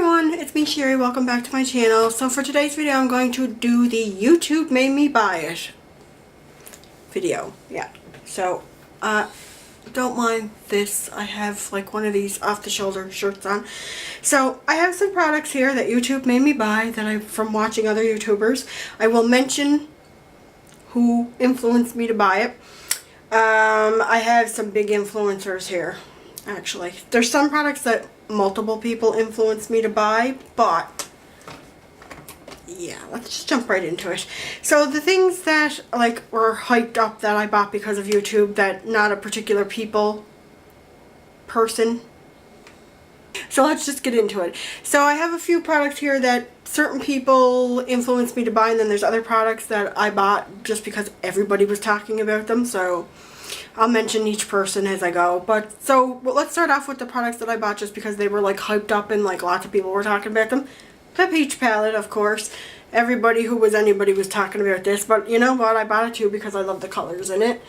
everyone, it's me Sherry. Welcome back to my channel. So for today's video I'm going to do the YouTube made me buy it video. Yeah, so don't mind this. I have like one of these off the shoulder shirts on. So I have some products here that YouTube made me buy that I from watching other YouTubers. I will mention who influenced me to buy it. I have some big influencers here. Actually, there's some products that multiple people influenced me to buy, but yeah, let's just jump right into it. So the things that like were hyped up that I bought because of YouTube, that not a particular person. So let's just get into it. So I have a few products here that certain people influenced me to buy, and then there's other products that I bought just because everybody was talking about them. So I'll mention each person as I go. But so let's start off with the products that I bought just because they were like hyped up and like lots of people were talking about them. The Peach palette, of course. Anybody was talking about this, but you know what? I bought it too because I love the colors in it.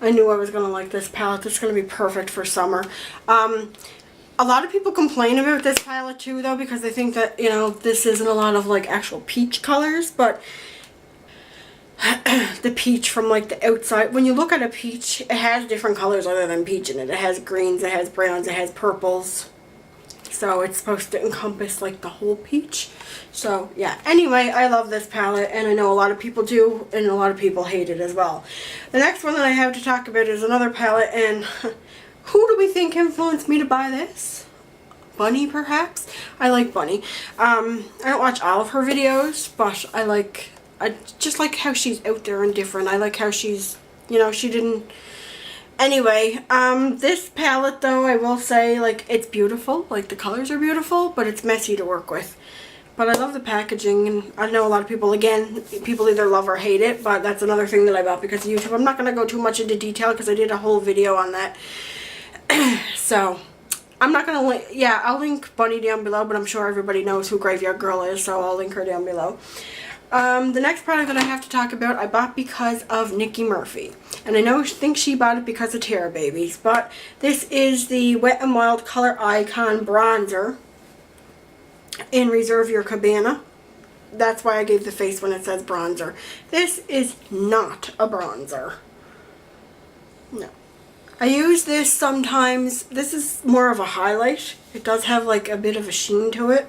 I knew I was going to like this palette. This is going to be perfect for summer. A lot of people complain about this palette too though because they think that, you know, this isn't a lot of like actual peach colors, but the peach from like the outside, when you look at a peach, it has different colors other than peach in it. It has greens, it has browns, it has purples. So it's supposed to encompass like the whole peach. So yeah, anyway, I love this palette and I know a lot of people do and a lot of people hate it as well. The next one that I have to talk about is another palette, and who do we think influenced me to buy this? Bunny, perhaps? I like Bunny. I don't watch all of her videos, but I just like how she's out there and different. I like how she's, you know, she didn't... Anyway, this palette though, I will say, like, it's beautiful. Like, the colors are beautiful, but it's messy to work with. But I love the packaging, and I know a lot of people, again, people either love or hate it, but that's another thing that I bought because of YouTube. I'm not going to go too much into detail because I did a whole video on that. So, I'm not going to link, yeah, I'll link Bunny down below, but I'm sure everybody knows who Graveyard Girl is, so I'll link her down below. The next product that I have to talk about, I bought because of Nikki Murphy. And I think she bought it because of Terror Babies, but this is the Wet n Wild Color Icon Bronzer in Reserve Your Cabana. That's why I gave the face when it says bronzer. This is not a bronzer. No. I use this sometimes. This is more of a highlight. It does have like a bit of a sheen to it,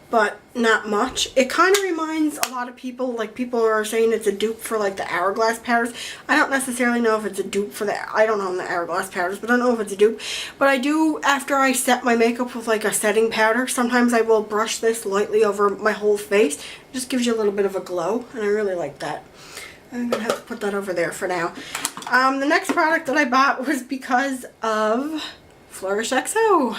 but not much. It kind of reminds a lot of people, like people are saying it's a dupe for like the Hourglass powders. I don't necessarily know if it's a dupe for I don't own the Hourglass powders, but I don't know if it's a dupe. But I do, after I set my makeup with like a setting powder, sometimes I will brush this lightly over my whole face. It just gives you a little bit of a glow, and I really like that. I'm going to have to put that over there for now. The next product that I bought was because of Flourish XO.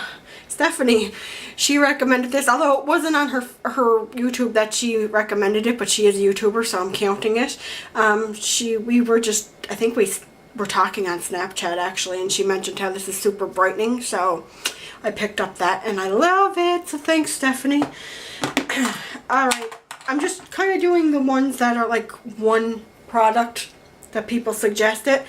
Stephanie, she recommended this, although it wasn't on her YouTube that she recommended it, but she is a YouTuber, so I'm counting it. We were just, I think we were talking on Snapchat actually, and she mentioned how this is super brightening, so I picked up that and I love it, so thanks Stephanie. Alright, I'm just kind of doing the ones that are like one product that people suggested.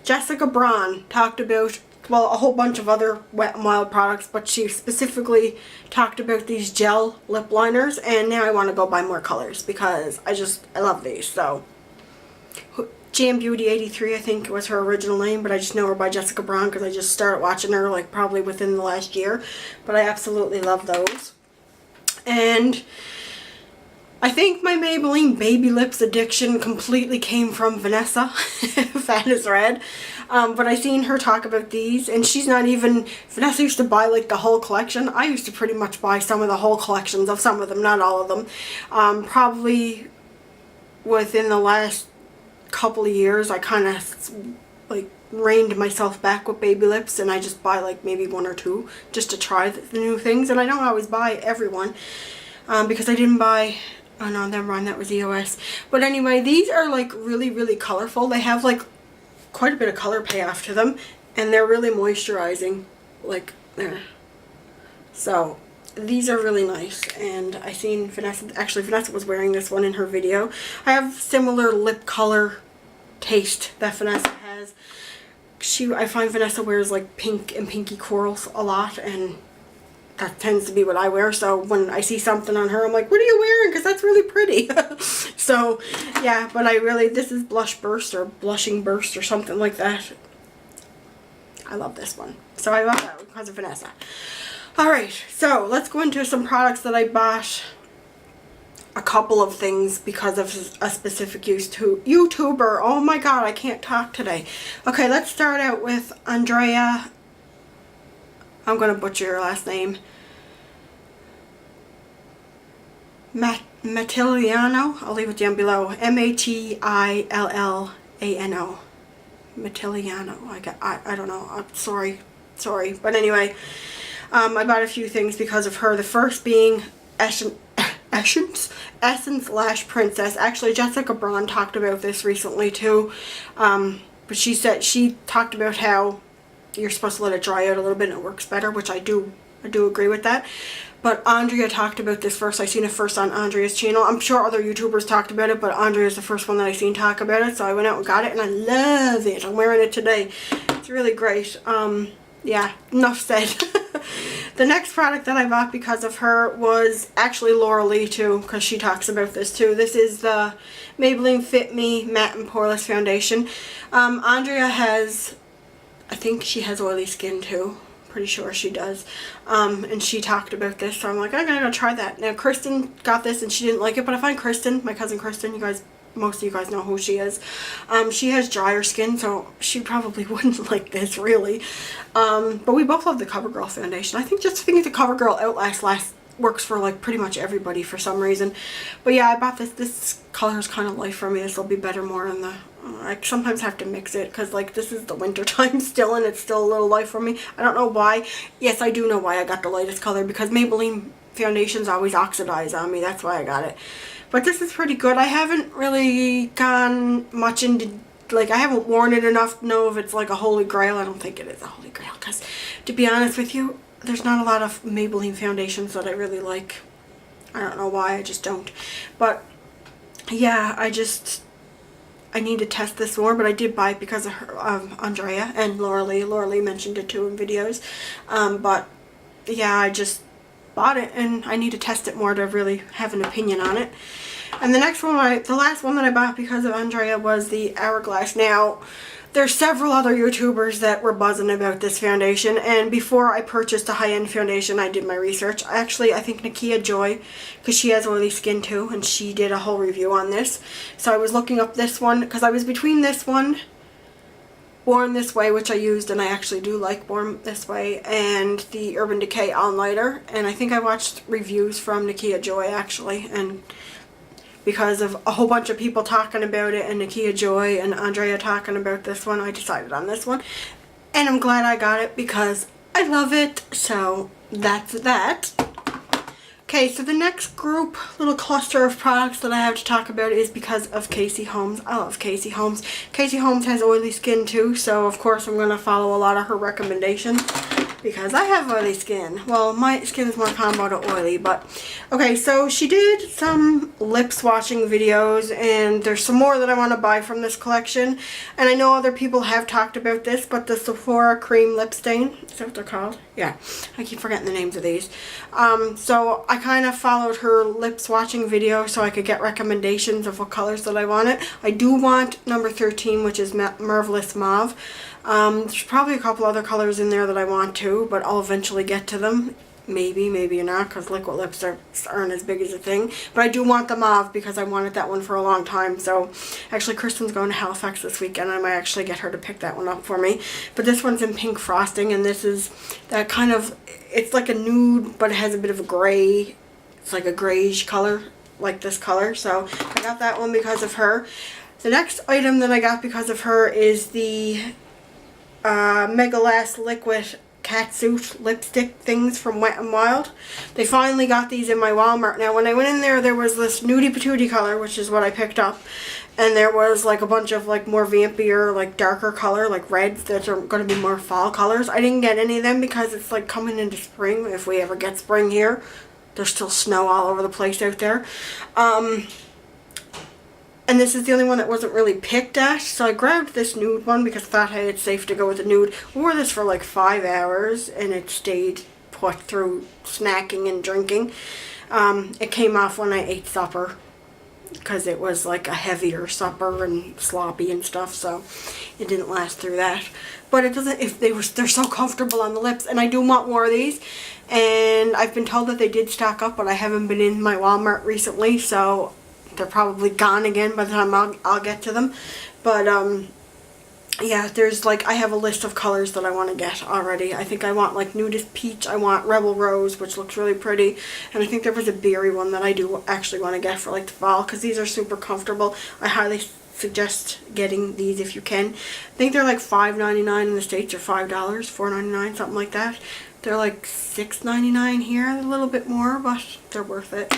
Jessica Braun talked about, well, a whole bunch of other Wet n Wild products, but she specifically talked about these gel lip liners, and now I want to go buy more colors because I love these. So Jam Beauty 83, I think was her original name, but I just know her by Jessica Braun because I just started watching her like probably within the last year, but I absolutely love those. And I think my Maybelline Baby Lips addiction completely came from Vanessa, Fat is Red. But I seen her talk about these, and she's not even, Vanessa used to buy like the whole collection. I used to pretty much buy some of the whole collections of some of them, not all of them. Probably within the last couple of years, I kind of like reined myself back with Baby Lips, and I just buy like maybe one or two just to try the new things, and I don't always buy everyone because I didn't buy... Oh no, never mind, that was EOS. But anyway, these are like really, really colorful. They have like quite a bit of color payoff to them, and they're really moisturizing, like there. So these are really nice, and I seen Vanessa, actually Vanessa was wearing this one in her video. I have similar lip color taste that Vanessa has. I find Vanessa wears like pink and pinky corals a lot, and that tends to be what I wear. So when I see something on her, I'm like, what are you wearing? Because that's really pretty. So yeah, but this is Blush Burst or Blushing Burst or something like that. I love this one. So I love that because of Vanessa. Alright, so let's go into some products that I bought. A couple of things because of a specific YouTuber. Oh my god, I can't talk today. Okay, let's start out with Andrea. I'm going to butcher your last name. Mattiliano. I'll leave it down below. Mattillano. Mattiliano. I don't know. I'm sorry. But anyway, I bought a few things because of her. The first being Essence Lash Princess. Actually, Jessica Braun talked about this recently too. But she talked about how you're supposed to let it dry out a little bit and it works better, which I do agree with that. But Andrea talked about this first. I seen it first on Andrea's channel. I'm sure other YouTubers talked about it, but Andrea's the first one that I seen talk about it. So I went out and got it, and I love it. I'm wearing it today. It's really great. Yeah, enough said. The next product that I bought because of her was actually Laura Lee too, because she talks about this too. This is the Maybelline Fit Me Matte and Poreless Foundation. Andrea has, I think she has oily skin too. Pretty sure she does. And she talked about this, so I'm like, I'm gonna try that. Now Kristen got this and she didn't like it, but I find Kristen, my cousin Kristen, most of you guys know who she is. She has drier skin, so she probably wouldn't like this really. But we both love the CoverGirl foundation. I think the CoverGirl Outlast works for like pretty much everybody for some reason. But yeah, I bought this. This color is kind of light for me. This will be better more in the... I sometimes have to mix it because like this is the winter time still and it's still a little light for me. I don't know why. Yes, I do know why I got the lightest color, because Maybelline foundations always oxidize on me. That's why I got it. But this is pretty good. I haven't really gone much into, like, I haven't worn it enough to know if it's like a holy grail. I don't think it is a holy grail because, to be honest with you, there's not a lot of Maybelline foundations that I really like. I don't know why, I just don't. But yeah, I need to test this more, but I did buy it because of her, Andrea and Laura Lee. Laura Lee mentioned it too in videos. But yeah, I just bought it and I need to test it more to really have an opinion on it. And the next one, the last one that I bought because of Andrea was the Hourglass. Now, there's several other YouTubers that were buzzing about this foundation, and before I purchased a high-end foundation, I did my research. Actually, I think Nakia Joy, because she has oily skin too, and she did a whole review on this. So I was looking up this one, because I was between this one, Born This Way, which I used, and I actually do like Born This Way, and the Urban Decay All Nighter. And I think I watched reviews from Nakia Joy, actually, and because of a whole bunch of people talking about it, and Nakia Joy and Andrea talking about this one, I decided on this one. And I'm glad I got it because I love it. So that's that. Okay, so the next little cluster of products that I have to talk about is because of Casey Holmes. I love Casey Holmes. Casey Holmes has oily skin too, so of course I'm going to follow a lot of her recommendations because I have oily skin. Well, my skin is more combo to oily, but okay, so she did some lip swatching videos, and there's some more that I want to buy from this collection. And I know other people have talked about this, but the Sephora Cream Lip Stain, is that what they're called? Yeah, I keep forgetting the names of these. So I kind of followed her lip swatching video so I could get recommendations of what colors that I wanted. I do want number 13, which is Marvelous Mauve. There's probably a couple other colors in there that I want to, but I'll eventually get to them. Maybe, maybe not, because liquid lips aren't as big as a thing. But I do want the mauve because I wanted that one for a long time. So actually Kristen's going to Halifax this weekend. I might actually get her to pick that one up for me. But this one's in pink frosting, and this is that kind of, it's like a nude, but it has a bit of a gray. It's like a grayish color, like this color. So I got that one because of her. The next item that I got because of her is the Mega Last Liquid Catsuit lipstick things from Wet n Wild. They finally got these in my Walmart. Now when I went in there was this nudie patootie color, which is what I picked up, and there was like a bunch of like more vampier, like darker color, like reds that are going to be more fall colors. I didn't get any of them because it's like coming into spring, if we ever get spring here. There's still snow all over the place out there. And this is the only one that wasn't really picked at, so I grabbed this nude one because I thought, hey, it's safe to go with the nude. I wore this for like 5 hours and it stayed put through snacking and drinking. It came off when I ate supper, because it was like a heavier supper and sloppy and stuff, so it didn't last through that. But it doesn't, they're so comfortable on the lips, and I do want more of these. And I've been told that they did stock up, but I haven't been in my Walmart recently, so they're probably gone again by the time I'll get to them. But yeah, there's like, I have a list of colors that I want to get already. I think I want like Nudist Peach, I want Rebel Rose, which looks really pretty, and I think there was a berry one that I do actually want to get for like the fall, because these are super comfortable. I highly suggest getting these if you can. I think they're like $5.99 in the States, or $5, $4.99, something like that. They're like $6.99 here, a little bit more, but they're worth it.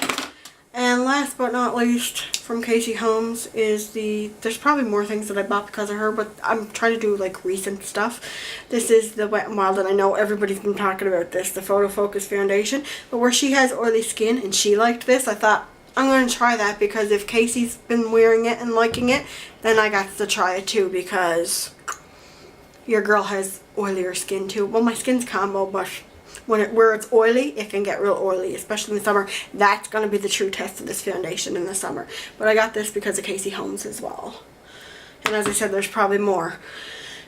And last but not least, from Casey Holmes is there's probably more things that I bought because of her, but I'm trying to do like recent stuff. This is the Wet n Wild, and I know everybody's been talking about this, the Photo Focus Foundation. But where she has oily skin and she liked this, I thought, I'm going to try that, because if Casey's been wearing it and liking it, then I got to try it too, because your girl has oilier skin too. Well, my skin's combo, but where it's oily, it can get real oily, especially in the summer. That's going to be the true test of this foundation in the summer. But I got this because of Casey Holmes as well. And as I said, there's probably more.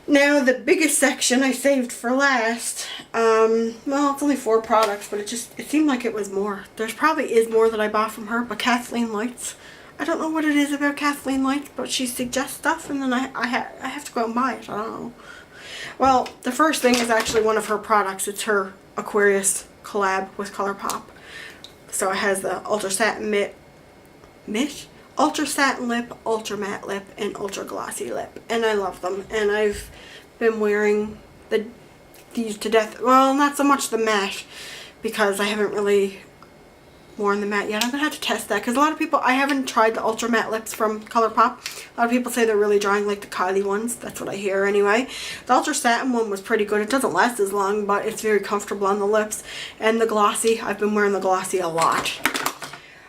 Now, the biggest section I saved for last, well, it's only 4 products, but it seemed like it was more. There's probably is more that I bought from her, but Kathleen Lights. I don't know what it is about Kathleen Lights, but she suggests stuff, and then I have to go out and buy it. I don't know. Well, the first thing is actually one of her products. It's her Aquarius collab with ColourPop. So it has the Ultra Satin Ultra Satin Lip, Ultra Matte Lip, and Ultra Glossy Lip. And I love them. And I've been wearing these to death. Well, not so much the matte, because I haven't really worn the matte yet. I'm going to have to test that, because a lot of people, I haven't tried the Ultra Matte Lips from ColourPop. A lot of people say they're really drying, like the Kylie ones. That's what I hear anyway. The Ultra Satin one was pretty good. It doesn't last as long, but it's very comfortable on the lips. And the Glossy, I've been wearing the Glossy a lot.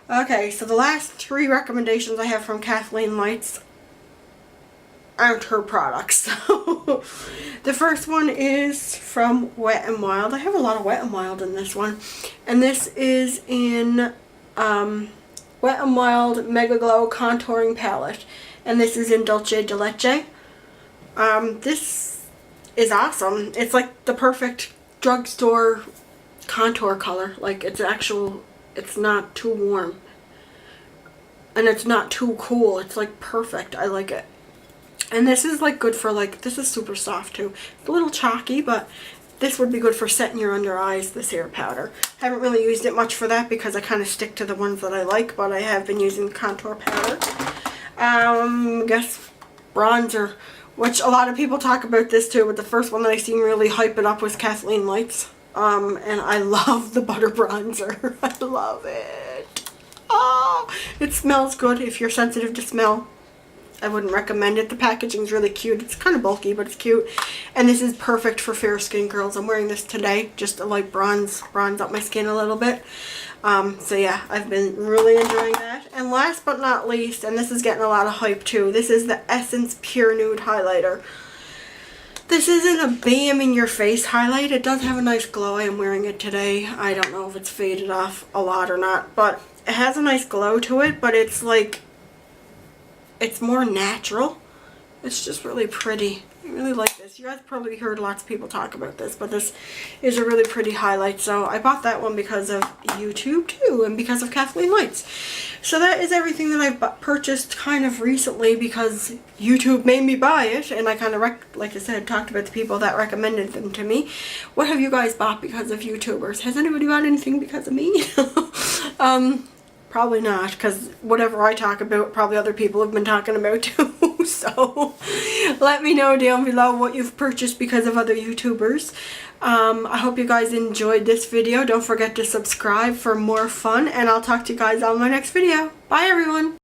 Okay, so the last 3 recommendations I have from Kathleen Lights aren't her products. So the first one is from Wet n Wild. I have a lot of Wet n Wild in this one. And this is in Wet n Wild Mega Glow Contouring Palette. And this is in Dulce de Leche. This is awesome. It's like the perfect drugstore contour color. Like, it's not too warm. And it's not too cool. It's like perfect. I like it. And this is like good for like, this is super soft too. It's a little chalky, but this would be good for setting your under eyes, this hair powder. I haven't really used it much for that, because I kind of stick to the ones that I like, but I have been using contour powder. I guess bronzer, which a lot of people talk about this too, but the first one that I seen really hype it up was Kathleen Lights. And I love the butter bronzer. I love it. Oh, it smells good. If you're sensitive to smell, I wouldn't recommend it. The packaging's really cute. It's kind of bulky, but it's cute. And this is perfect for fair skin girls. I'm wearing this today, just to like bronze up my skin a little bit. So yeah, I've been really enjoying that. And last but not least, and this is getting a lot of hype too, this is the Essence Pure Nude Highlighter. This isn't a bam in your face highlight. It does have a nice glow. I am wearing it today. I don't know if it's faded off a lot or not, but it has a nice glow to it, but it's like, it's more natural. It's just really pretty. I really like this. You guys probably heard lots of people talk about this, but this is a really pretty highlight. So I bought that one because of YouTube too, and because of Kathleen Lights. So that is everything that I've purchased kind of recently, because YouTube made me buy it, and I kind of, like I said, talked about the people that recommended them to me. What have you guys bought because of YouTubers? Has anybody bought anything because of me? Probably not, because whatever I talk about, probably other people have been talking about too. So let me know down below what you've purchased because of other YouTubers. I hope you guys enjoyed this video. Don't forget to subscribe for more fun, and I'll talk to you guys on my next video. Bye everyone!